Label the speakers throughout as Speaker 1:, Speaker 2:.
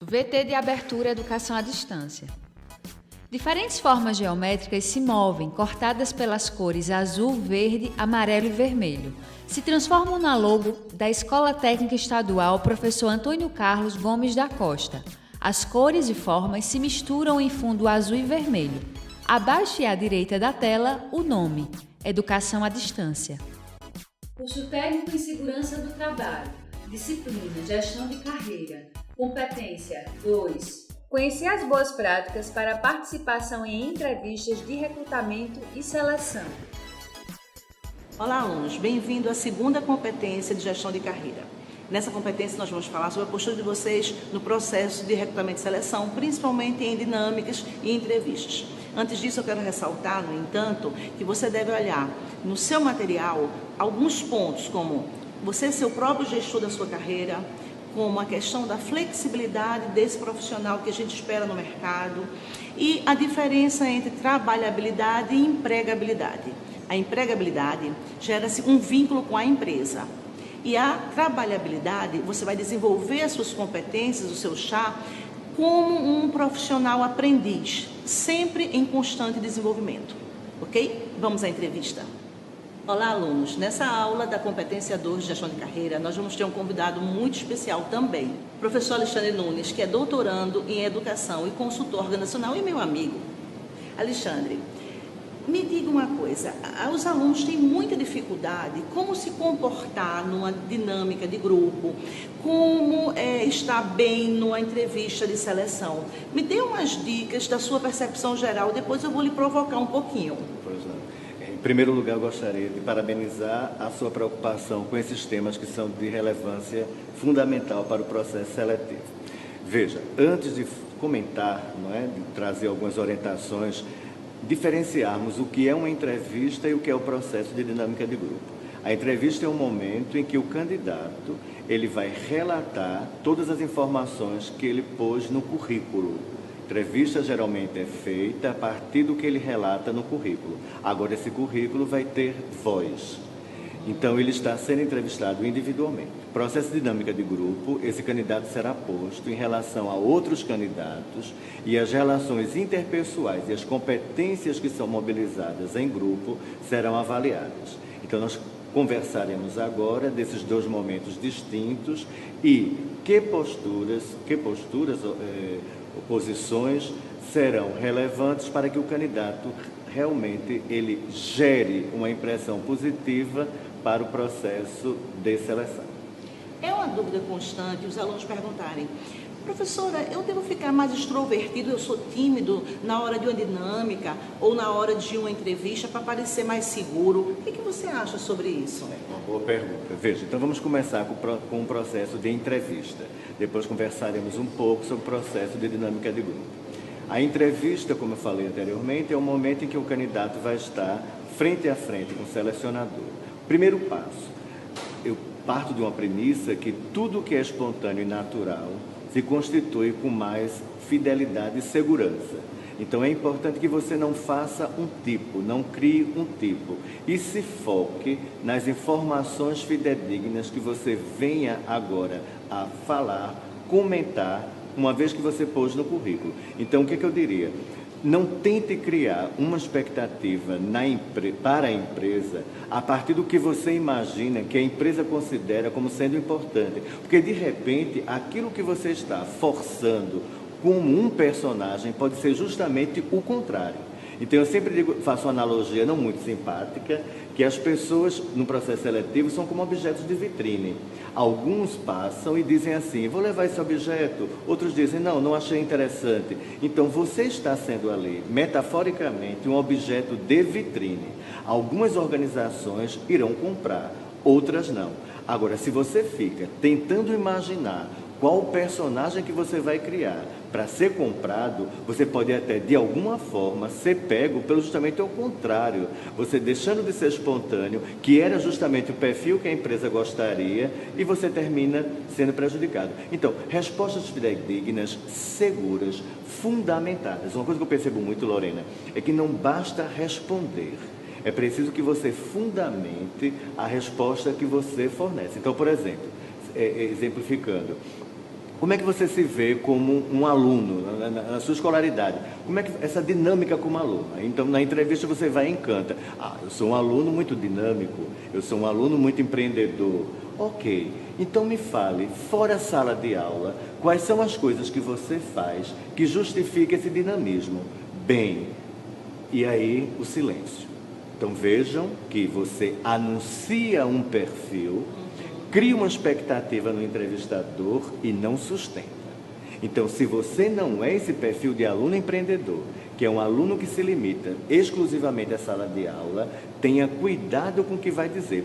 Speaker 1: VT de abertura Educação à Distância. Diferentes formas geométricas se movem, cortadas pelas cores azul, verde, amarelo e vermelho. Se transformam na logo da Escola Técnica Estadual Professor Antônio Carlos Gomes da Costa. As cores e formas se misturam em fundo azul e vermelho. Abaixo e à direita da tela, o nome: Educação à Distância. Curso Técnico em Segurança do Trabalho. Disciplina: Gestão de Carreira. Competência 2. Conhecer as boas práticas para a participação em entrevistas de recrutamento e seleção.
Speaker 2: Olá, alunos. Bem-vindo à segunda competência de gestão de carreira. Nessa competência, nós vamos falar sobre a postura de vocês no processo de recrutamento e seleção, principalmente em dinâmicas e entrevistas. Antes disso, eu quero ressaltar, no entanto, que você deve olhar no seu material alguns pontos, como você ser o próprio gestor da sua carreira, como a questão da flexibilidade desse profissional que a gente espera no mercado e a diferença entre trabalhabilidade e empregabilidade. A empregabilidade gera-se um vínculo com a empresa e a trabalhabilidade, você vai desenvolver as suas competências, o seu chá, como um profissional aprendiz, sempre em constante desenvolvimento, ok? Vamos à entrevista. Olá, alunos. Nessa aula da competência 2 de gestão de carreira, nós vamos ter um convidado muito especial também, o professor Alexandre Nunes, que é doutorando em educação e consultor organizacional e meu amigo. Alexandre, me diga uma coisa, os alunos têm muita dificuldade como se comportar numa dinâmica de grupo, como estar bem numa entrevista de seleção. Me dê umas dicas da sua percepção geral, depois eu vou lhe provocar um pouquinho.
Speaker 3: Pois não. Em primeiro lugar, eu gostaria de parabenizar a sua preocupação com esses temas que são de relevância fundamental para o processo seletivo. Veja, antes de comentar, de trazer algumas orientações, diferenciarmos o que é uma entrevista e o que é o processo de dinâmica de grupo. A entrevista é um momento em que o candidato ele vai relatar todas as informações que ele pôs no currículo. Entrevista geralmente é feita a partir do que ele relata no currículo. Agora, esse currículo vai ter voz. Então, ele está sendo entrevistado individualmente. Processo de dinâmica de grupo, esse candidato será posto em relação a outros candidatos e as relações interpessoais e as competências que são mobilizadas em grupo serão avaliadas. Então, nós conversaremos agora desses dois momentos distintos e que posturas, posições serão relevantes para que o candidato realmente ele gere uma impressão positiva para o processo de seleção.
Speaker 2: É uma dúvida constante os alunos perguntarem: professora, eu devo ficar mais extrovertido, eu sou tímido na hora de uma dinâmica ou na hora de uma entrevista para parecer mais seguro? O que você acha sobre isso?
Speaker 3: Uma boa pergunta. Veja, então vamos começar com o processo de entrevista. Depois conversaremos um pouco sobre o processo de dinâmica de grupo. A entrevista, como eu falei anteriormente, é o momento em que o candidato vai estar frente a frente com o selecionador. Primeiro passo, eu parto de uma premissa que tudo que é espontâneo e natural se constitui com mais fidelidade e segurança. Então é importante que você não faça um tipo, não crie um tipo e se foque nas informações fidedignas que você venha agora a falar, comentar, uma vez que você pôs no currículo. Então o que eu diria? Não tente criar uma expectativa para a empresa a partir do que você imagina que a empresa considera como sendo importante. Porque, de repente, aquilo que você está forçando como um personagem pode ser justamente o contrário. Então, eu sempre faço uma analogia não muito simpática, que as pessoas no processo seletivo são como objetos de vitrine. Alguns passam e dizem assim: vou levar esse objeto. Outros dizem: não achei interessante. Então, você está sendo ali, metaforicamente, um objeto de vitrine. Algumas organizações irão comprar, outras não. Agora, se você fica tentando imaginar qual o personagem que você vai criar para ser comprado, você pode até, de alguma forma, ser pego pelo justamente ao contrário. Você deixando de ser espontâneo, que era justamente o perfil que a empresa gostaria, e você termina sendo prejudicado. Então, respostas fidedignas, seguras, fundamentadas. Uma coisa que eu percebo muito, Lorena, é que não basta responder. É preciso que você fundamente a resposta que você fornece. Então, por exemplo, exemplificando, Como é que você se vê como um aluno, na sua escolaridade? Como é que essa dinâmica como aluno? Então, na entrevista você vai e encanta. Ah, eu sou um aluno muito dinâmico, eu sou um aluno muito empreendedor. Ok, então me fale, fora a sala de aula, quais são as coisas que você faz que justifica esse dinamismo? Bem, e aí o silêncio. Então vejam que você anuncia um perfil, cria uma expectativa no entrevistador e não sustenta. Então, se você não é esse perfil de aluno empreendedor, que é um aluno que se limita exclusivamente à sala de aula, tenha cuidado com o que vai dizer,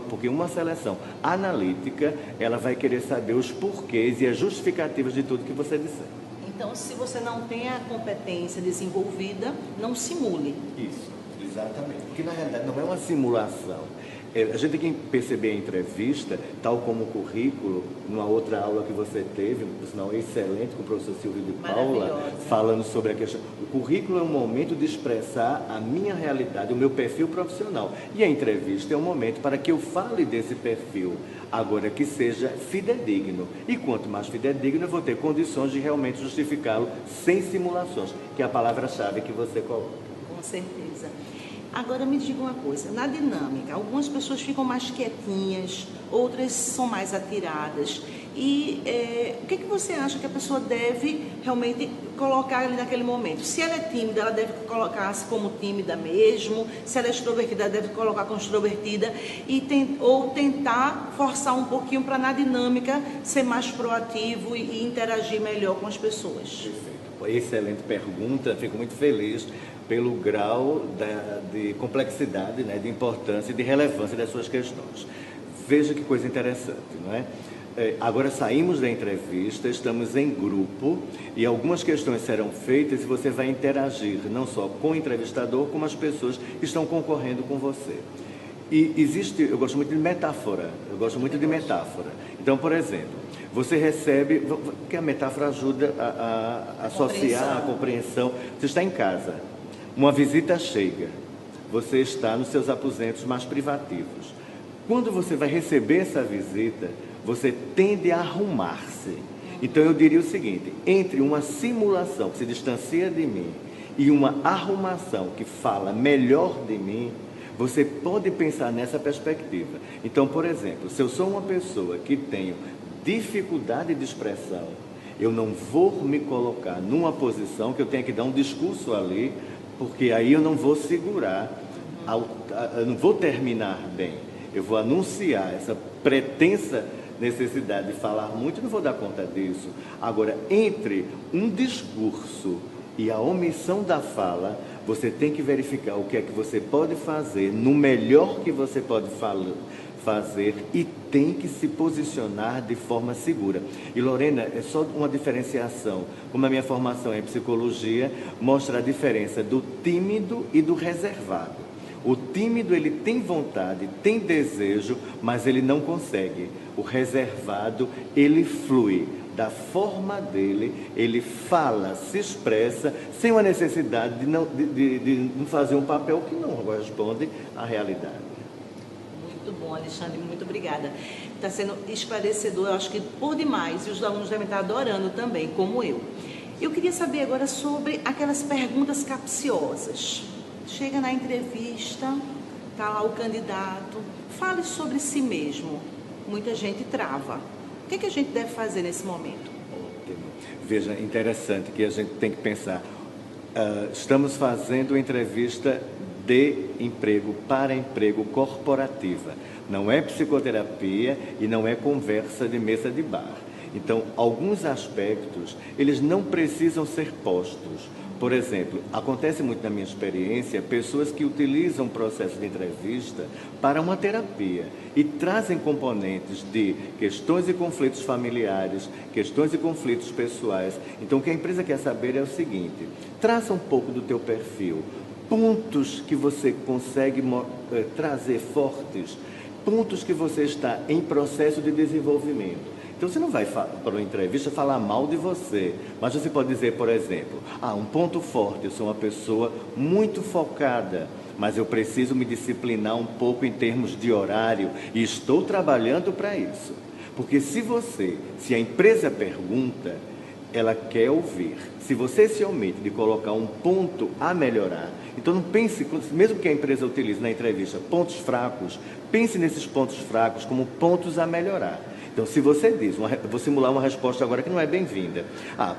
Speaker 3: porque uma seleção analítica, ela vai querer saber os porquês e as justificativas de tudo que você disser.
Speaker 2: Então, se você não tem a competência desenvolvida, não simule.
Speaker 3: Isso, exatamente. Porque, na realidade, não é uma simulação. A gente tem que perceber a entrevista, tal como o currículo, numa outra aula que você teve, por sinal excelente, com o professor Silvio de Paula, falando sobre a questão. O currículo é um momento de expressar a minha realidade, o meu perfil profissional. E a entrevista é um momento para que eu fale desse perfil, agora que seja fidedigno. E quanto mais fidedigno, eu vou ter condições de realmente justificá-lo sem simulações, que é a palavra-chave que você coloca.
Speaker 2: Com certeza. Agora me diga uma coisa, na dinâmica, algumas pessoas ficam mais quietinhas, outras são mais atiradas. E o que você acha que a pessoa deve realmente colocar ali naquele momento? Se ela é tímida, ela deve colocar-se como tímida mesmo. Se ela é extrovertida, ela deve colocar como extrovertida. Ou tentar forçar um pouquinho para na dinâmica ser mais proativo e interagir melhor com as pessoas.
Speaker 3: Perfeito. Excelente pergunta, fico muito feliz pelo grau de complexidade, né, de importância e de relevância das suas questões. Veja que coisa interessante, não é? Agora saímos da entrevista, estamos em grupo e algumas questões serão feitas e você vai interagir não só com o entrevistador, como as pessoas que estão concorrendo com você. E eu gosto muito de metáfora, Então, por exemplo, você recebe, porque a metáfora ajuda a associar a compreensão. Você está em casa, uma visita chega, você está nos seus aposentos mais privativos. Quando você vai receber essa visita, você tende a arrumar-se. Então eu diria o seguinte, entre uma simulação que se distancia de mim e uma arrumação que fala melhor de mim, você pode pensar nessa perspectiva. Então, por exemplo, se eu sou uma pessoa que tenho dificuldade de expressão, eu não vou me colocar numa posição que eu tenha que dar um discurso ali, porque aí eu não vou segurar, eu não vou terminar bem. Eu vou anunciar essa pretensa necessidade de falar muito e não vou dar conta disso. Agora, entre um discurso e a omissão da fala, você tem que verificar o que é que você pode fazer no melhor que você pode fazer e tem que se posicionar de forma segura. E Lorena, é só uma diferenciação. Como a minha formação é em psicologia, mostra a diferença do tímido e do reservado. O tímido, ele tem vontade, tem desejo, mas ele não consegue. O reservado, ele flui. Da forma dele, ele fala, se expressa, sem uma necessidade de não fazer um papel que não corresponde à realidade.
Speaker 2: Muito bom, Alexandre, muito obrigada. Está sendo esclarecedor, eu acho que por demais, e os alunos devem estar adorando também, como eu. Eu queria saber agora sobre aquelas perguntas capciosas. Chega na entrevista, está lá o candidato, fale sobre si mesmo. Muita gente trava. O que a gente deve fazer nesse momento?
Speaker 3: Ótimo. Veja, interessante que a gente tem que pensar. Estamos fazendo entrevista de emprego para emprego corporativa. Não é psicoterapia e não é conversa de mesa de bar. Então, alguns aspectos, eles não precisam ser postos. Por exemplo, acontece muito na minha experiência, pessoas que utilizam o processo de entrevista para uma terapia e trazem componentes de questões e conflitos familiares, questões e conflitos pessoais. Então, o que a empresa quer saber é o seguinte, traça um pouco do teu perfil, pontos que você consegue trazer fortes, pontos que você está em processo de desenvolvimento. Então, você não vai para uma entrevista falar mal de você, mas você pode dizer, por exemplo, um ponto forte, eu sou uma pessoa muito focada, mas eu preciso me disciplinar um pouco em termos de horário e estou trabalhando para isso. Porque se a empresa pergunta, ela quer ouvir. Se você se omite de colocar um ponto a melhorar, então não pense, mesmo que a empresa utilize na entrevista pontos fracos, pense nesses pontos fracos como pontos a melhorar. Então, se você diz, vou simular uma resposta agora que não é bem-vinda.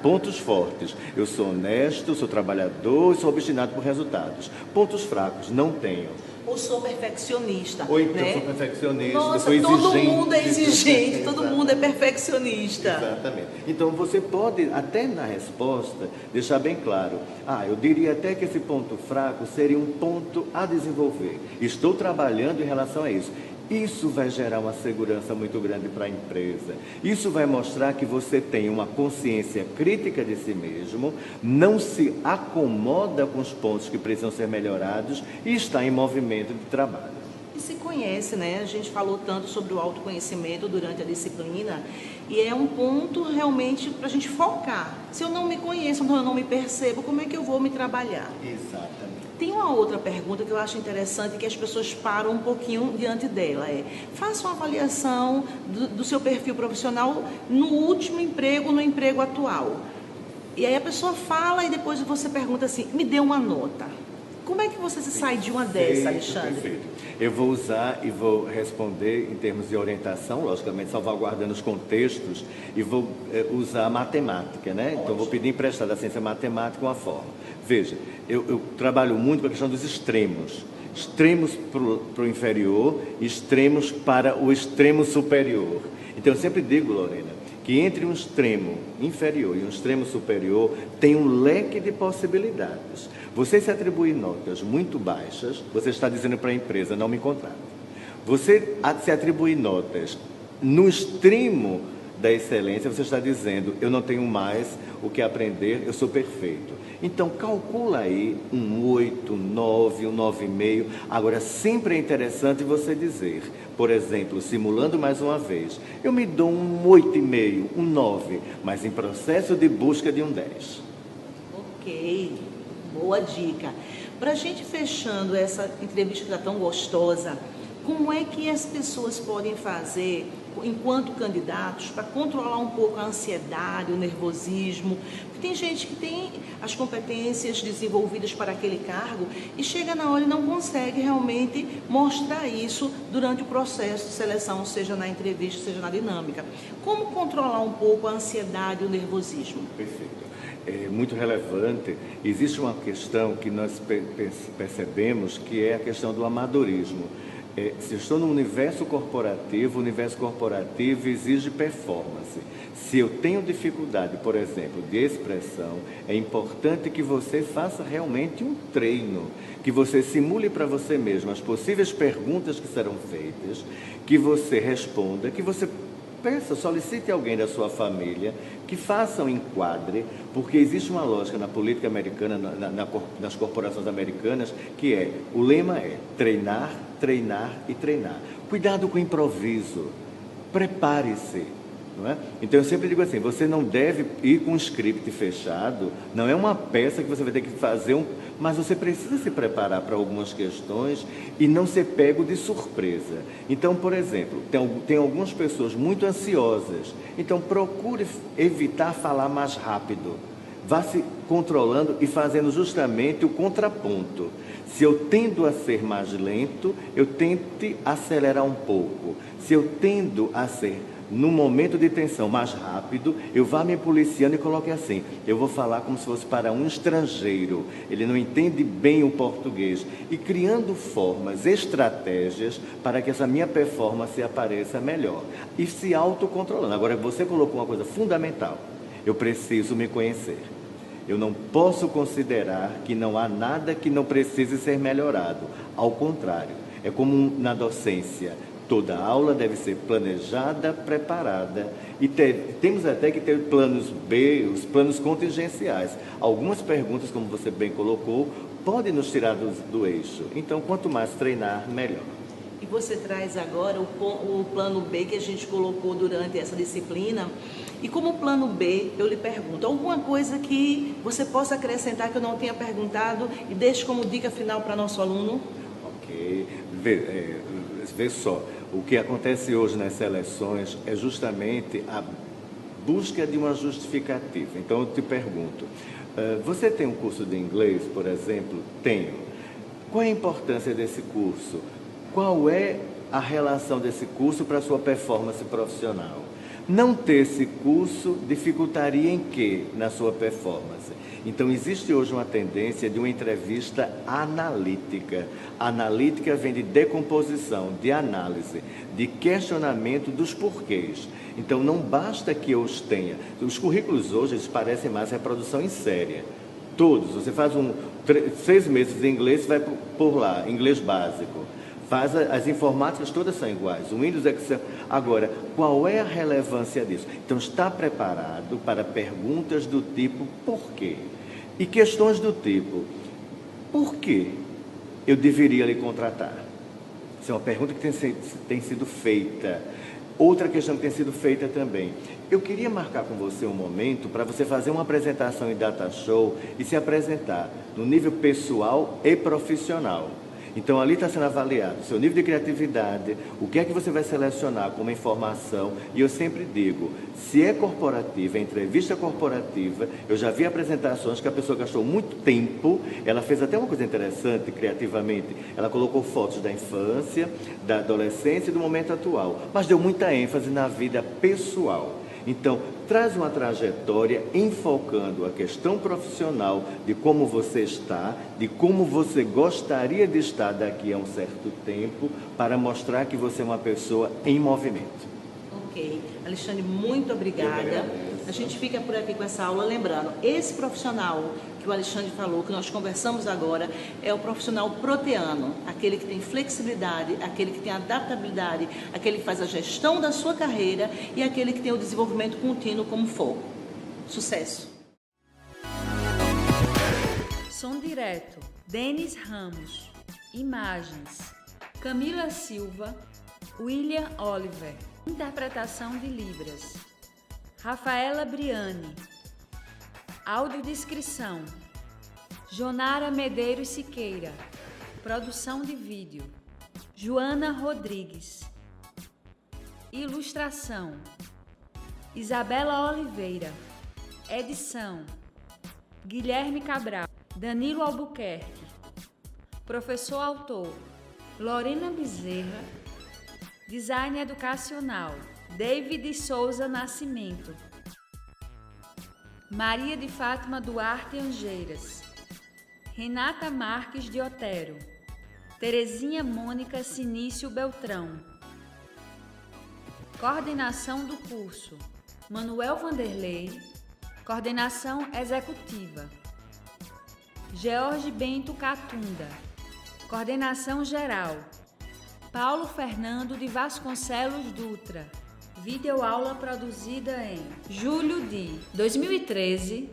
Speaker 3: Pontos fortes, eu sou honesto, sou trabalhador e sou obstinado por resultados. Pontos fracos, não tenho.
Speaker 2: Ou sou perfeccionista.
Speaker 3: Ou então
Speaker 2: né?
Speaker 3: sou perfeccionista,
Speaker 2: Nossa,
Speaker 3: sou exigente.
Speaker 2: todo mundo é exigente, todo mundo é perfeccionista.
Speaker 3: Exatamente. Então, você pode, até na resposta, deixar bem claro. Eu diria até que esse ponto fraco seria um ponto a desenvolver. Estou trabalhando em relação a isso. Isso vai gerar uma segurança muito grande para a empresa. Isso vai mostrar que você tem uma consciência crítica de si mesmo, não se acomoda com os pontos que precisam ser melhorados e está em movimento de trabalho.
Speaker 2: E se conhece, né? A gente falou tanto sobre o autoconhecimento durante a disciplina e é um ponto realmente para a gente focar. Se eu não me conheço, eu não me percebo, como é que eu vou me trabalhar?
Speaker 3: Exatamente.
Speaker 2: Tem uma outra pergunta que eu acho interessante que as pessoas param um pouquinho diante dela. Faça uma avaliação do seu perfil profissional no último emprego, no emprego atual. E aí a pessoa fala e depois você pergunta assim, me dê uma nota. Como é que você se sai de uma dessa, Alexandre?
Speaker 3: Perfeito. Eu vou usar e vou responder em termos de orientação, logicamente salvaguardando os contextos, e vou usar a matemática, né? Então, vou pedir emprestado a ciência matemática uma forma. Veja, eu trabalho muito com a questão dos extremos. Extremos para o inferior, extremos para o extremo superior. Então, eu sempre digo, Lorena, que entre um extremo inferior e um extremo superior tem um leque de possibilidades. Você se atribuir notas muito baixas, você está dizendo para a empresa, não me contrate. Você se atribuir notas no extremo da excelência, você está dizendo, eu não tenho mais o que aprender, eu sou perfeito. Então, calcula aí um 8, um 9, um 9,5. Agora, sempre é interessante você dizer, por exemplo, simulando mais uma vez, eu me dou um 8,5, um 9, mas em processo de busca de um 10.
Speaker 2: Ok, boa dica. Para a gente fechando essa entrevista que está tão gostosa, como é que as pessoas podem fazer, enquanto candidatos, para controlar um pouco a ansiedade, o nervosismo? Porque tem gente que tem as competências desenvolvidas para aquele cargo e chega na hora e não consegue realmente mostrar isso durante o processo de seleção, seja na entrevista, seja na dinâmica. Como controlar um pouco a ansiedade e o nervosismo?
Speaker 3: Perfeito. É muito relevante. Existe uma questão que nós percebemos que é a questão do amadorismo. Se eu estou no universo corporativo, o universo corporativo exige performance. Se eu tenho dificuldade, por exemplo, de expressão, é importante que você faça realmente um treino, que você simule para você mesmo as possíveis perguntas que serão feitas, que você responda, que você peça, solicite alguém da sua família que faça um enquadre, porque existe uma lógica na política americana, nas corporações americanas, que o lema é treinar, treinar e treinar. Cuidado com o improviso, prepare-se. Não é? Então eu sempre digo assim, você não deve ir com um script fechado, não é uma peça que você vai ter que fazer, mas você precisa se preparar para algumas questões e não ser pego de surpresa. Então, por exemplo, tem algumas pessoas muito ansiosas, então procure evitar falar mais rápido. Vá se controlando e fazendo justamente o contraponto. Se eu tendo a ser mais lento, eu tente acelerar um pouco. Se eu tendo a ser, no momento de tensão, mais rápido, eu vá me policiando e coloque assim, eu vou falar como se fosse para um estrangeiro, ele não entende bem o português, e criando formas, estratégias, para que essa minha performance apareça melhor, e se autocontrolando. Agora, você colocou uma coisa fundamental, eu preciso me conhecer. Eu não posso considerar que não há nada que não precise ser melhorado, ao contrário, é como na docência. Toda aula deve ser planejada, preparada e temos até que ter planos B, os planos contingenciais. Algumas perguntas, como você bem colocou, podem nos tirar do eixo. Então, quanto mais treinar, melhor.
Speaker 2: E você traz agora o plano B que a gente colocou durante essa disciplina. E como plano B, eu lhe pergunto, alguma coisa que você possa acrescentar que eu não tenha perguntado e deixe como dica final para nosso aluno?
Speaker 3: Ok. Vê só, o que acontece hoje nas seleções é justamente a busca de uma justificativa. Então eu te pergunto, você tem um curso de inglês, por exemplo? Tenho. Qual é a importância desse curso? Qual é a relação desse curso para a sua performance profissional? Não ter esse curso dificultaria em quê na sua performance? Então, existe hoje uma tendência de uma entrevista analítica. Analítica vem de decomposição, de análise, de questionamento dos porquês. Então, não basta que eu os tenha. Os currículos hoje, eles parecem mais reprodução em série. Todos. Você faz 6 meses de inglês, vai por lá, inglês básico. As informáticas todas são iguais, o Windows, Excel. Agora, qual é a relevância disso? Então, está preparado para perguntas do tipo por quê? E questões do tipo, por que eu deveria lhe contratar? Isso é uma pergunta que tem sido feita. Outra questão que tem sido feita também. Eu queria marcar com você um momento para você fazer uma apresentação em Data Show e se apresentar no nível pessoal e profissional. Então, ali está sendo avaliado o seu nível de criatividade, o que é que você vai selecionar como informação. E eu sempre digo, se é corporativa, é entrevista corporativa, eu já vi apresentações que a pessoa gastou muito tempo, ela fez até uma coisa interessante, criativamente, ela colocou fotos da infância, da adolescência e do momento atual, mas deu muita ênfase na vida pessoal. Então, traz uma trajetória enfocando a questão profissional de como você está, de como você gostaria de estar daqui a um certo tempo, para mostrar que você é uma pessoa em movimento.
Speaker 2: Ok. Alexandre, muito obrigada. A gente fica por aqui com essa aula, lembrando, esse profissional que o Alexandre falou, que nós conversamos agora, é o profissional proteano, aquele que tem flexibilidade, aquele que tem adaptabilidade, aquele que faz a gestão da sua carreira e aquele que tem o desenvolvimento contínuo como foco. Sucesso!
Speaker 1: Som direto, Denis Ramos. Imagens, Camila Silva, William Oliver. Interpretação de Libras, Rafaela Briani. Audiodescrição, Jonara Medeiros Siqueira. Produção de vídeo, Joana Rodrigues. Ilustração, Isabela Oliveira. Edição, Guilherme Cabral. Danilo Albuquerque. Professor autor, Lorena Bezerra. Design educacional, David Souza Nascimento. Maria de Fátima Duarte Angeiras. Renata Marques de Otero. Terezinha Mônica Sinício Beltrão. Coordenação do curso, Manuel Vanderlei. Coordenação executiva, George Bento Catunda. Coordenação geral, Paulo Fernando de Vasconcelos Dutra. Videoaula produzida em julho de 2013.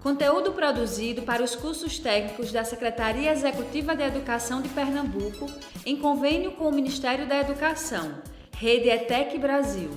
Speaker 1: Conteúdo produzido para os cursos técnicos da Secretaria Executiva de Educação de Pernambuco, em convênio com o Ministério da Educação, Rede ETEC Brasil.